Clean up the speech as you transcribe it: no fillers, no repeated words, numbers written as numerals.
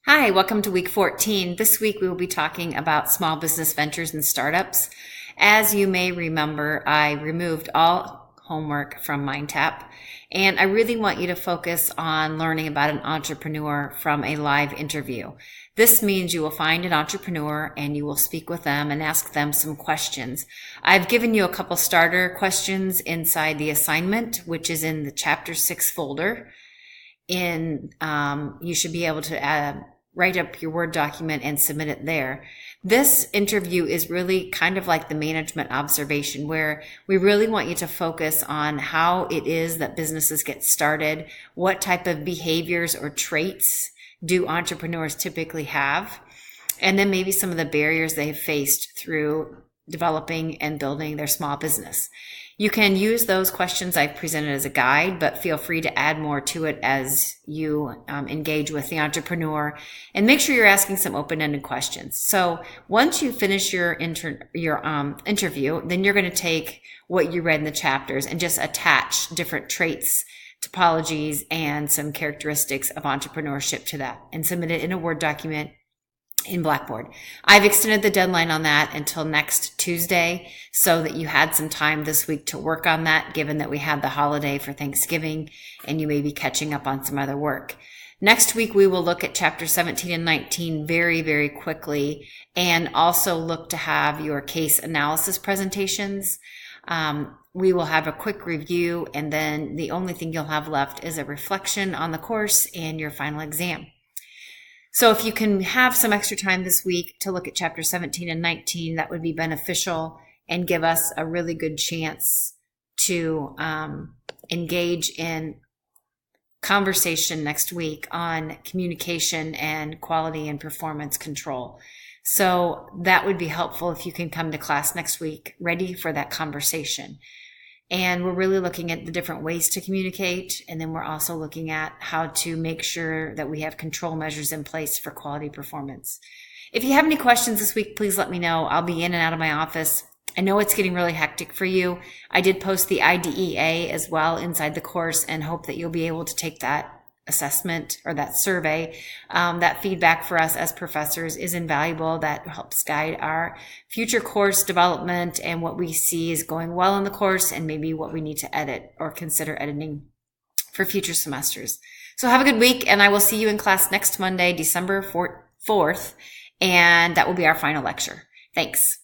Hi, welcome to week 14. This week we will be talking about small business ventures and startups. As you may remember, I removed all homework from MindTap, and I really want you to focus on learning about an entrepreneur from a live interview. This means you will find an entrepreneur and you will speak with them and ask them some questions. I've given you a couple starter questions inside the assignment, which is in the Chapter 6 folder. You should be able to write up your Word document and submit it there. This interview is really kind of like the management observation, where we really want you to focus on how it is that businesses get started, what type of behaviors or traits do entrepreneurs typically have, and then maybe some of the barriers they have faced through developing and building their small business. You can use those questions I've presented as a guide, but feel free to add more to it as you engage with the entrepreneur, and make sure you're asking some open-ended questions. So once you finish your interview, then you're going to take what you read in the chapters and just attach different traits, topologies, and some characteristics of entrepreneurship to that and submit it in a Word document in Blackboard. I've extended the deadline on that until next Tuesday so that you had some time this week to work on that, given that we had the holiday for Thanksgiving and you may be catching up on some other work. Next week, we will look at chapter 17 and 19 very, very quickly, and also look to have your case analysis presentations. We will have a quick review, and then the only thing you'll have left is a reflection on the course and your final exam. So if you can have some extra time this week to look at chapter 17 and 19, that would be beneficial and give us a really good chance to engage in conversation next week on communication and quality and performance control. So that would be helpful if you can come to class next week ready for that conversation. And we're really looking at the different ways to communicate. And then we're also looking at how to make sure that we have control measures in place for quality performance. If you have any questions this week, please let me know. I'll be in and out of my office. I know it's getting really hectic for you. I did post the IDEA as well inside the course, and hope that you'll be able to take that assessment or that survey. That feedback for us as professors is invaluable. That helps guide our future course development and what we see is going well in the course, and maybe what we need to edit or consider editing for future semesters. So have a good week, and I will see you in class next Monday, December 4th, and that will be our final lecture. Thanks.